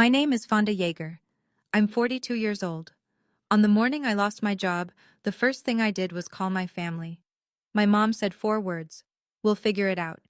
My name is Fonda Yeager. I'm 42 years old. On the morning I lost my job, the first thing I did was call my family. My mom said 4 words. "We'll figure it out."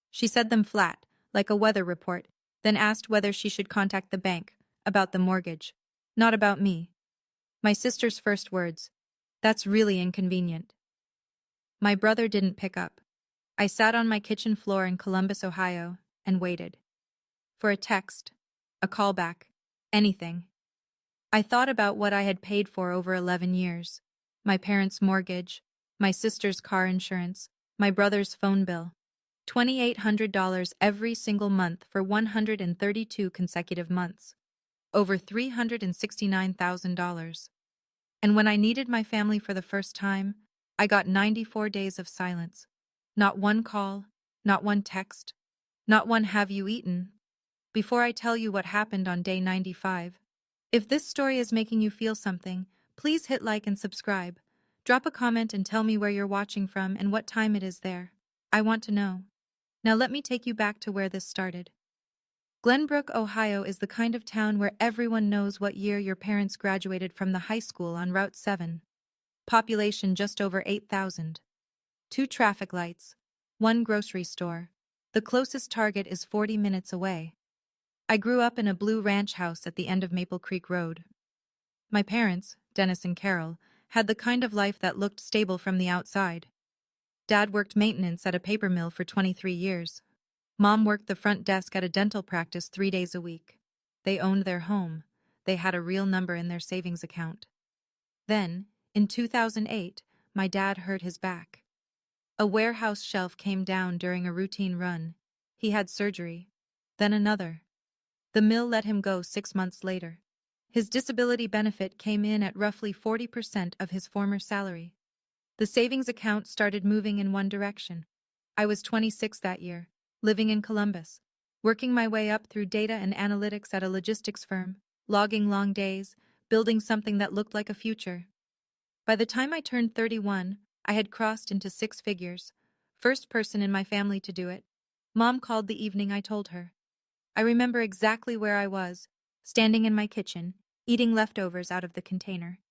She said them flat, like a weather report, then asked whether she should contact the bank, about the mortgage. Not about me. My sister's first words. "That's really inconvenient." My brother didn't pick up. I sat on my kitchen floor in Columbus, Ohio, and waited. For a text, a callback, anything. I thought about what I had paid for over 11 years. My parents' mortgage, my sister's car insurance, my brother's phone bill. $2,800 every single month for 132 consecutive months. Over $369,000. And when I needed my family for the first time, I got 94 days of silence. Not one call, not one text, not one "have you eaten?" Before I tell you what happened on day 95, if this story is making you feel something, please hit like and subscribe. Drop a comment and tell me where you're watching from and what time it is there. I want to know. Now let me take you back to where this started. Glenbrook, Ohio is the kind of town where everyone knows what year your parents graduated from the high school on Route 7. Population just over 8,000. 2 traffic lights. 1 grocery store. The closest Target is 40 minutes away. I grew up in a blue ranch house at the end of Maple Creek Road. My parents, Dennis and Carol, had the kind of life that looked stable from the outside. Dad worked maintenance at a paper mill for 23 years. Mom worked the front desk at a dental practice 3 days a week. They owned their home. They had a real number in their savings account. Then, in 2008, my dad hurt his back. A warehouse shelf came down during a routine run. He had surgery. Then another. The mill let him go 6 months later. His disability benefit came in at roughly 40% of his former salary. The savings account started moving in one direction. I was 26 that year, living in Columbus, working my way up through data and analytics at a logistics firm, logging long days, building something that looked like a future. By the time I turned 31, I had crossed into 6 figures. First person in my family to do it. Mom called the evening I told her. I remember exactly where I was, standing in my kitchen, eating leftovers out of the container.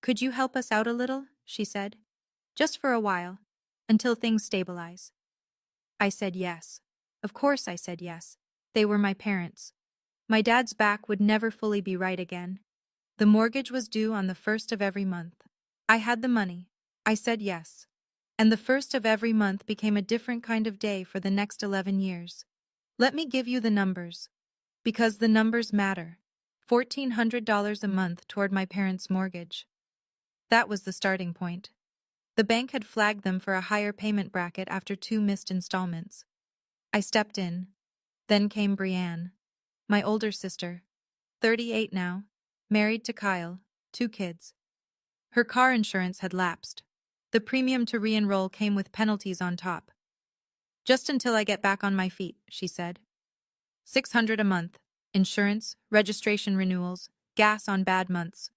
"Could you help us out a little?" she said. "Just for a while, until things stabilize." I said yes. Of course I said yes. They were my parents. My dad's back would never fully be right again. The mortgage was due on the 1st of every month. I had the money. I said yes. And the 1st of every month became a different kind of day for the next 11 years. Let me give you the numbers. Because the numbers matter. $1,400 a month toward my parents' mortgage. That was the starting point. The bank had flagged them for a higher payment bracket after 2 missed installments. I stepped in. Then came Brianne, my older sister, 38 now, married to Kyle, 2 kids. Her car insurance had lapsed. The premium to re-enroll came with penalties on top. "Just until I get back on my feet," she said. $600 a month, insurance, registration renewals, gas on bad months.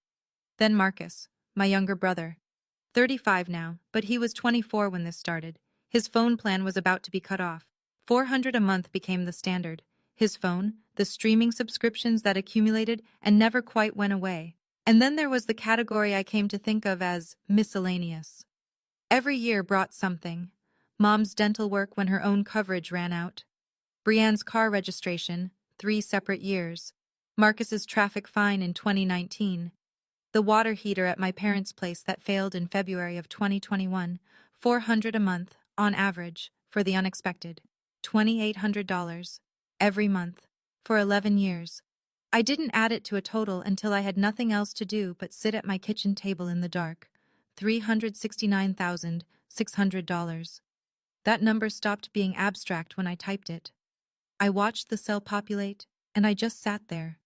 Then Marcus, my younger brother. 35 now, but he was 24 when this started. His phone plan was about to be cut off. $400 a month became the standard. His phone, the streaming subscriptions that accumulated and never quite went away. And then there was the category I came to think of as miscellaneous. Every year brought something. Mom's dental work when her own coverage ran out. Brianne's car registration, 3 separate years. Marcus's traffic fine in 2019. The water heater at my parents' place that failed in February of 2021. $400 a month, on average, for the unexpected. $2,800. Every month. For 11 years. I didn't add it to a total until I had nothing else to do but sit at my kitchen table in the dark. $369,600. That number stopped being abstract when I typed it. I watched the cell populate, and I just sat there.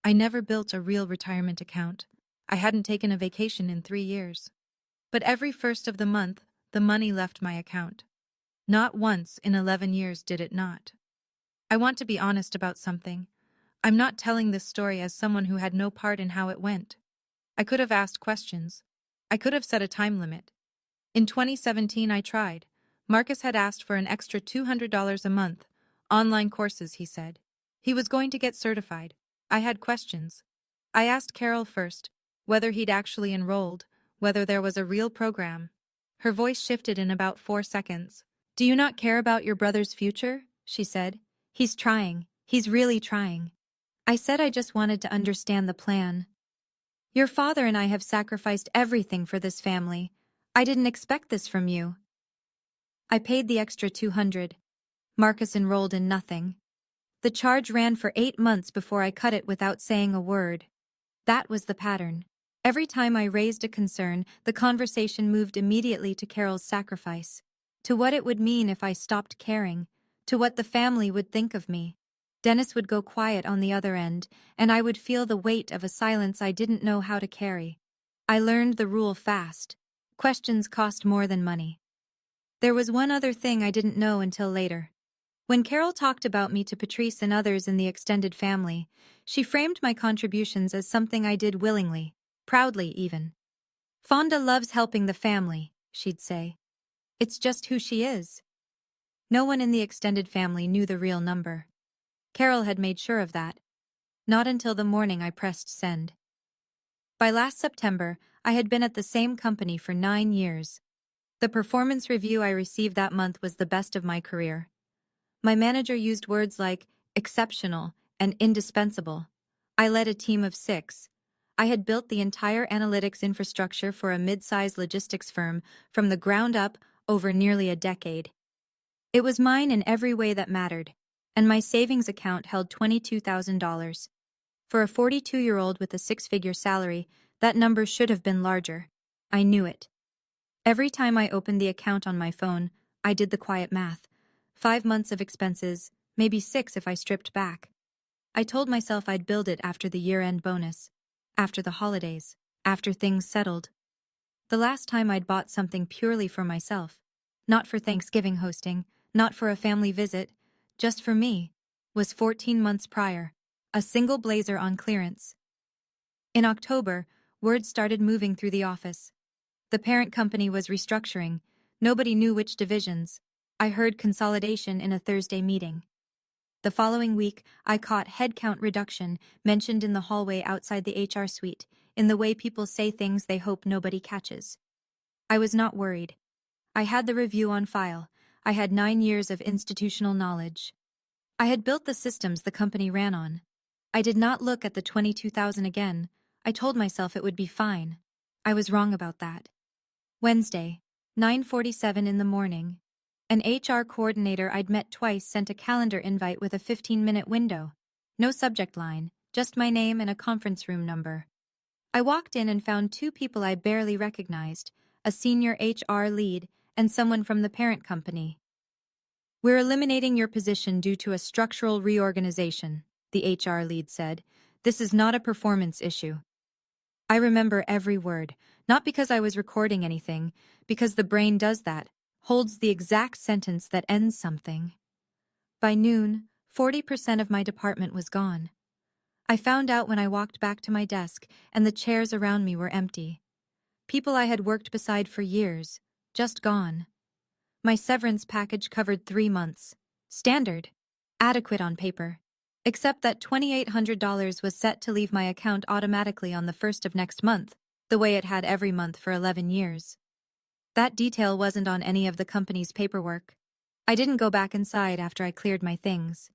I never built a real retirement account. I hadn't taken a vacation in 3 years. But every first of the month, the money left my account. Not once in 11 years did it not. I want to be honest about something. I'm not telling this story as someone who had no part in how it went. I could have asked questions. I could have set a time limit. In 2017 I tried. Marcus had asked for an extra $200 a month. Online courses, he said. He was going to get certified. I had questions. I asked Carol first, whether he'd actually enrolled, whether there was a real program. Her voice shifted in about 4 seconds. "Do you not care about your brother's future?" she said. "He's trying. He's really trying." I said I just wanted to understand the plan. "Your father and I have sacrificed everything for this family. I didn't expect this from you." I paid the extra 200. Marcus enrolled in nothing. The charge ran for 8 months before I cut it without saying a word. That was the pattern. Every time I raised a concern, the conversation moved immediately to Carol's sacrifice, to what it would mean if I stopped caring, to what the family would think of me. Dennis would go quiet on the other end, and I would feel the weight of a silence I didn't know how to carry. I learned the rule fast. Questions cost more than money. There was one other thing I didn't know until later. When Carol talked about me to Patrice and others in the extended family, she framed my contributions as something I did willingly, proudly even. "Fonda loves helping the family," she'd say. "It's just who she is." No one in the extended family knew the real number. Carol had made sure of that. Not until the morning I pressed send. By last September, I had been at the same company for 9 years. The performance review I received that month was the best of my career. My manager used words like exceptional and indispensable. I led a team of 6. I had built the entire analytics infrastructure for a mid-sized logistics firm from the ground up over nearly a decade. It was mine in every way that mattered, and my savings account held $22,000. For a 42-year-old with a 6-figure salary, that number should have been larger. I knew it. Every time I opened the account on my phone, I did the quiet math. 5 months of expenses, maybe 6 if I stripped back. I told myself I'd build it after the year-end bonus, after the holidays, after things settled. The last time I'd bought something purely for myself, not for Thanksgiving hosting, not for a family visit, just for me, was 14 months prior, a single blazer on clearance. In October, word started moving through the office. The parent company was restructuring. Nobody knew which divisions. I heard consolidation in a Thursday meeting. The following week, I caught headcount reduction mentioned in the hallway outside the HR suite, in the way people say things they hope nobody catches. I was not worried. I had the review on file. I had 9 years of institutional knowledge. I had built the systems the company ran on. I did not look at the 22,000 again. I told myself it would be fine. I was wrong about that. Wednesday, 9:47 in the morning. An HR coordinator I'd met twice sent a calendar invite with a 15-minute window. No subject line, just my name and a conference room number. I walked in and found 2 people I barely recognized, a senior HR lead and someone from the parent company. "We're eliminating your position due to a structural reorganization," the HR lead said. "This is not a performance issue." I remember every word, not because I was recording anything, because the brain does that, holds the exact sentence that ends something. By noon, 40% of my department was gone. I found out when I walked back to my desk and the chairs around me were empty. People I had worked beside for years, just gone. My severance package covered 3 months. Standard. Adequate on paper. Except that $2,800 was set to leave my account automatically on the 1st of next month, the way it had every month for 11 years. That detail wasn't on any of the company's paperwork. I didn't go back inside after I cleared my things.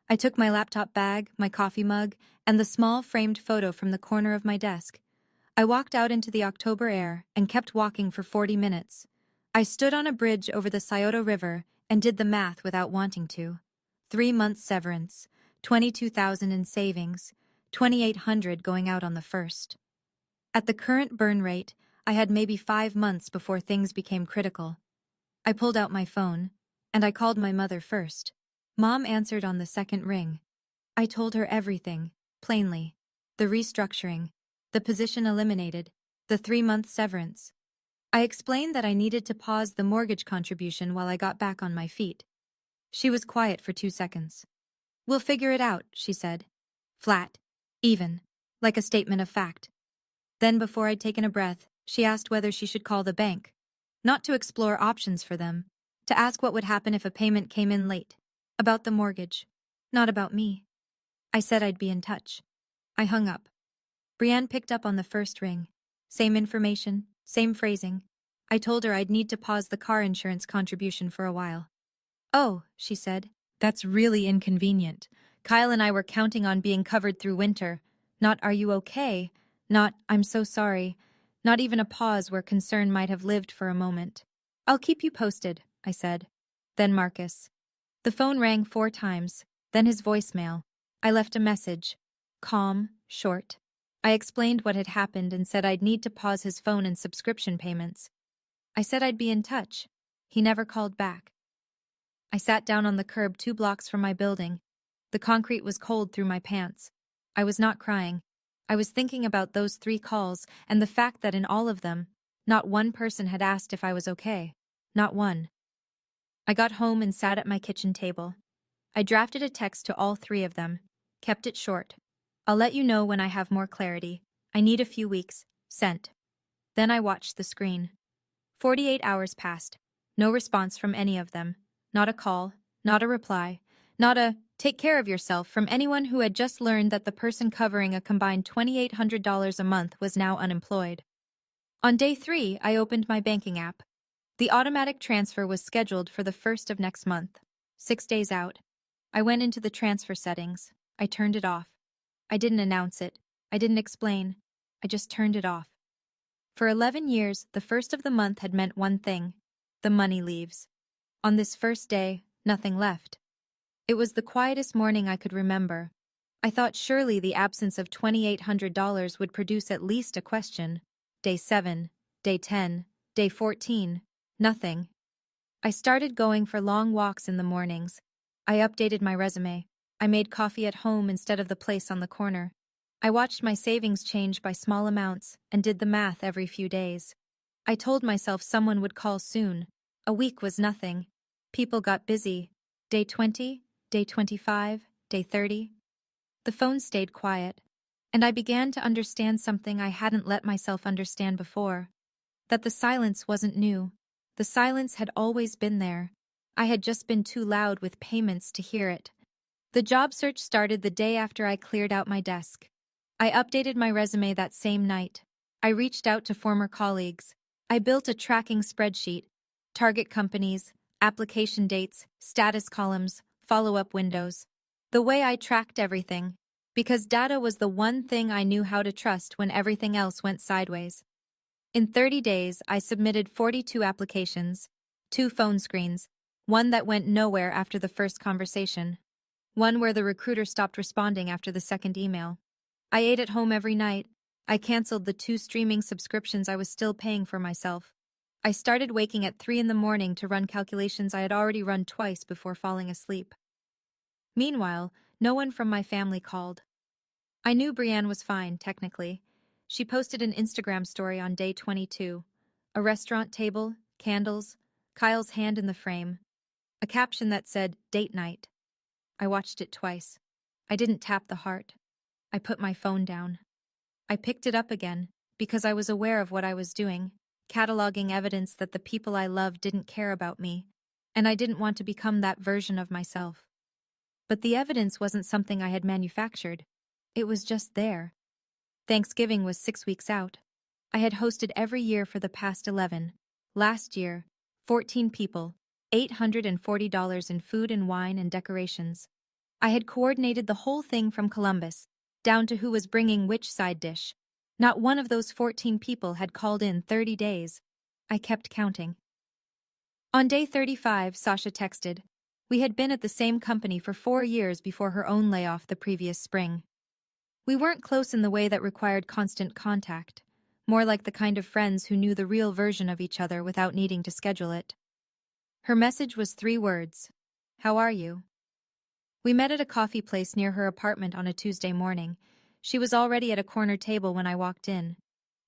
I took my laptop bag, my coffee mug, and the small framed photo from the corner of my desk. I walked out into the October air and kept walking for 40 minutes. I stood on a bridge over the Scioto River and did the math without wanting to. 3 months severance, 22,000 in savings, 2,800 going out on the 1st. At the current burn rate, I had maybe 5 months before things became critical. I pulled out my phone, and I called my mother first. Mom answered on the second ring. I told her everything, plainly. The restructuring, the position eliminated, the 3-month severance. I explained that I needed to pause the mortgage contribution while I got back on my feet. She was quiet for 2 seconds. "We'll figure it out," she said. Flat, even, like a statement of fact. Then, before I'd taken a breath, she asked whether she should call the bank. Not to explore options for them, to ask what would happen if a payment came in late. About the mortgage, not about me. I said I'd be in touch. I hung up. Brienne picked up on the first ring. Same information, same phrasing. I told her I'd need to pause the car insurance contribution for a while. Oh, she said. That's really inconvenient. Kyle and I were counting on being covered through winter. Not "are you okay?" Not "I'm so sorry." Not even a pause where concern might have lived for a moment. I'll keep you posted, I said. Then Marcus. The phone rang 4 times, then his voicemail. I left a message. Calm, short. I explained what had happened and said I'd need to pause his phone and subscription payments. I said I'd be in touch. He never called back. I sat down on the curb 2 blocks from my building. The concrete was cold through my pants. I was not crying. I was thinking about those 3 calls and the fact that in all of them, not one person had asked if I was okay. Not one. I got home and sat at my kitchen table. I drafted a text to all 3 of them. Kept it short. I'll let you know when I have more clarity. I need a few weeks. Sent. Then I watched the screen. 48 hours passed. No response from any of them. Not a call, not a reply, not a "take care of yourself" from anyone who had just learned that the person covering a combined $2,800 a month was now unemployed. On day 3, I opened my banking app. The automatic transfer was scheduled for the 1st of next month. 6 days out. I went into the transfer settings. I turned it off. I didn't announce it. I didn't explain. I just turned it off. For 11 years, the 1st of the month had meant one thing: the money leaves. On this first day, nothing left. It was the quietest morning I could remember. I thought surely the absence of $2,800 would produce at least a question. Day 7, day 10, day 14, nothing. I started going for long walks in the mornings. I updated my resume. I made coffee at home instead of the place on the corner. I watched my savings change by small amounts and did the math every few days. I told myself someone would call soon. A week was nothing. People got busy. Day 20, day 25, day 30. The phone stayed quiet, and I began to understand something I hadn't let myself understand before. That the silence wasn't new. The silence had always been there. I had just been too loud with payments to hear it. The job search started the day after I cleared out my desk. I updated my resume that same night. I reached out to former colleagues. I built a tracking spreadsheet. Target companies, application dates, status columns, follow-up windows. The way I tracked everything. Because data was the one thing I knew how to trust when everything else went sideways. In 30 days, I submitted 42 applications, 2 phone screens, one that went nowhere after the first conversation, one where the recruiter stopped responding after the second email. I ate at home every night. I canceled the 2 streaming subscriptions I was still paying for myself. I started waking at 3 in the morning to run calculations I had already run twice before falling asleep. Meanwhile, no one from my family called. I knew Brienne was fine, technically. She posted an Instagram story on day 22. A restaurant table, candles, Kyle's hand in the frame. A caption that said, "Date night." I watched it twice. I didn't tap the heart. I put my phone down. I picked it up again, because I was aware of what I was doing, cataloging evidence that the people I loved didn't care about me, and I didn't want to become that version of myself. But the evidence wasn't something I had manufactured. It was just there. Thanksgiving was 6 weeks out. I had hosted every year for the past 11. Last year, 14 people, $840 in food and wine and decorations. I had coordinated the whole thing from Columbus, down to who was bringing which side dish. Not one of those 14 people had called in 30 days. I kept counting. On day 35, Sasha texted. We had been at the same company for 4 years before her own layoff the previous spring. We weren't close in the way that required constant contact, more like the kind of friends who knew the real version of each other without needing to schedule it. Her message was 3 words. How are you? We met at a coffee place near her apartment on a Tuesday morning. She was already at a corner table when I walked in.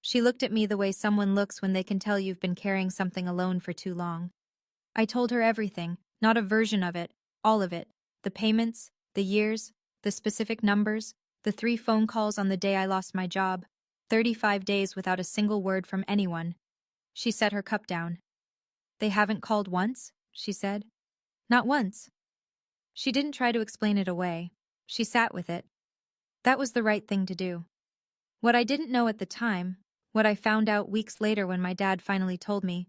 She looked at me the way someone looks when they can tell you've been carrying something alone for too long. I told her everything, not a version of it, all of it. The payments, the years, the specific numbers, the 3 phone calls on the day I lost my job, 35 days without a single word from anyone. She set her cup down. They haven't called once, she said. Not once. She didn't try to explain it away. She sat with it. That was the right thing to do. What I didn't know at the time, what I found out weeks later when my dad finally told me,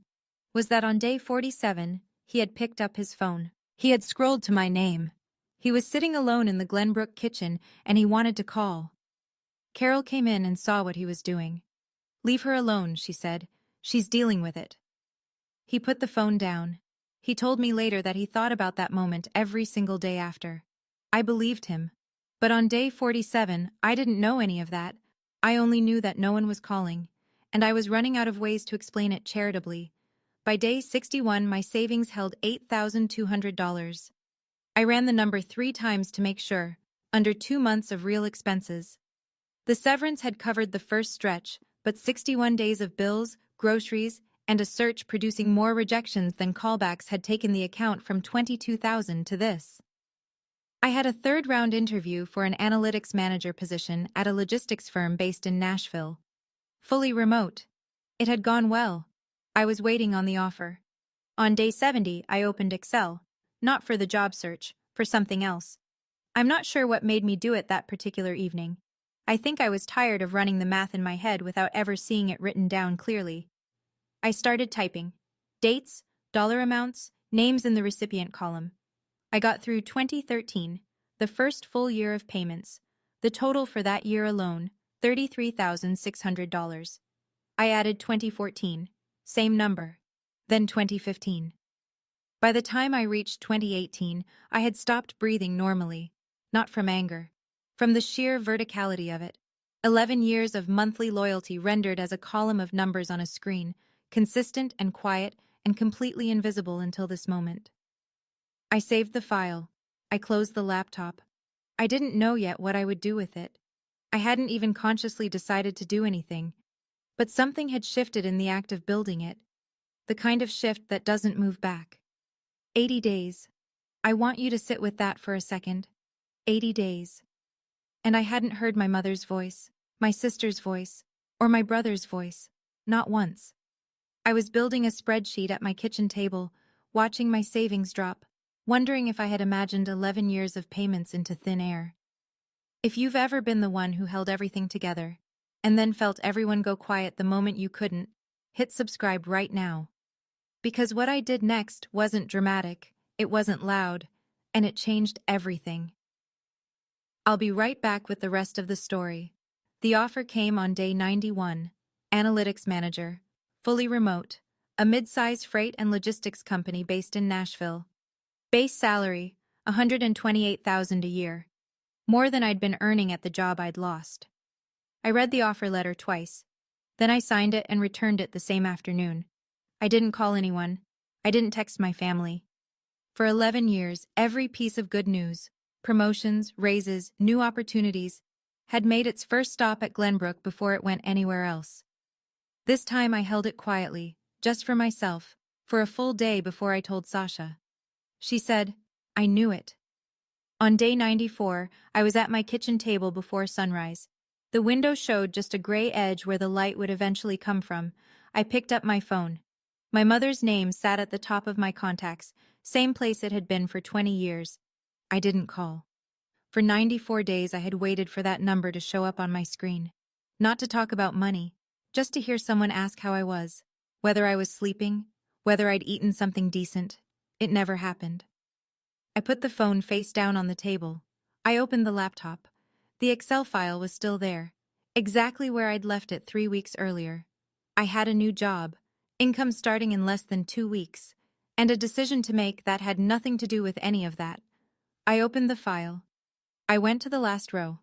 was that on day 47, he had picked up his phone. He had scrolled to my name. He was sitting alone in the Glenbrook kitchen and he wanted to call. Carol came in and saw what he was doing. "Leave her alone," she said. "She's dealing with it." He put the phone down. He told me later that he thought about that moment every single day after. I believed him. But on day 47, I didn't know any of that. I only knew that no one was calling, and I was running out of ways to explain it charitably. By day 61, my savings held $8,200. I ran the number 3 times to make sure, under 2 months of real expenses. The severance had covered the first stretch, but 61 days of bills, groceries, and a search producing more rejections than callbacks had taken the account from 22,000 to this. I had a third-round interview for an analytics manager position at a logistics firm based in Nashville. Fully remote. It had gone well. I was waiting on the offer. On day 70, I opened Excel, not for the job search, for something else. I'm not sure what made me do it that particular evening. I think I was tired of running the math in my head without ever seeing it written down clearly. I started typing. Dates, dollar amounts, names in the recipient column. I got through 2013, the first full year of payments. The total for that year alone, $33,600. I added 2014, same number. Then 2015. By the time I reached 2018, I had stopped breathing normally. Not from anger. From the sheer verticality of it. 11 years of monthly loyalty rendered as a column of numbers on a screen, consistent and quiet and completely invisible until this moment. I saved the file. I closed the laptop. I didn't know yet what I would do with it. I hadn't even consciously decided to do anything. But something had shifted in the act of building it. The kind of shift that doesn't move back. 80 days. I want you to sit with that for a second. 80 days. And I hadn't heard my mother's voice, my sister's voice, or my brother's voice. Not once. I was building a spreadsheet at my kitchen table, watching my savings drop, wondering if I had imagined 11 years of payments into thin air. If you've ever been the one who held everything together, and then felt everyone go quiet the moment you couldn't, hit subscribe right now. Because what I did next wasn't dramatic, it wasn't loud, and it changed everything. I'll be right back with the rest of the story. The offer came on day 91, analytics manager, fully remote, a mid-size freight and logistics company based in Nashville. Base salary, $128,000 a year. More than I'd been earning at the job I'd lost. I read the offer letter twice. Then I signed it and returned it the same afternoon. I didn't call anyone. I didn't text my family. For 11 years, every piece of good news, promotions, raises, new opportunities, had made its first stop at Glenbrook before it went anywhere else. This time I held it quietly, just for myself, for a full day before I told Sasha. She said, "I knew it." On day 94, I was at my kitchen table before sunrise. The window showed just a gray edge where the light would eventually come from. I picked up my phone. My mother's name sat at the top of my contacts, same place it had been for 20 years. I didn't call. For 94 days I had waited for that number to show up on my screen. Not to talk about money, just to hear someone ask how I was, whether I was sleeping, whether I'd eaten something decent. It never happened. I put the phone face down on the table. I opened the laptop. The Excel file was still there, exactly where I'd left it 3 weeks earlier. I had a new job, income starting in less than 2 weeks, and a decision to make that had nothing to do with any of that. I opened the file. I went to the last row.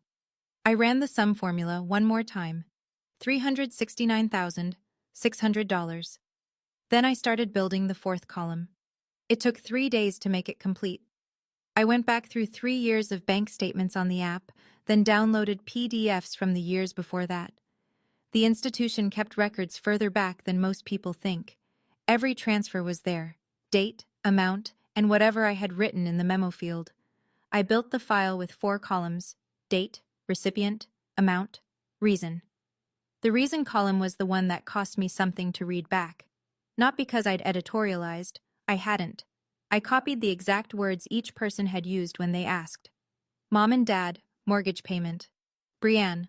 I ran the sum formula one more time. $369,600. Then I started building the fourth column. It took 3 days to make it complete. I went back through 3 years of bank statements on the app, then downloaded PDFs from the years before that. The institution kept records further back than most people think. Every transfer was there, date, amount, and whatever I had written in the memo field. I built the file with 4 columns: date, recipient, amount, reason. The reason column was the one that cost me something to read back. Not because I'd editorialized, I hadn't. I copied the exact words each person had used when they asked. Mom and Dad, mortgage payment. Brienne,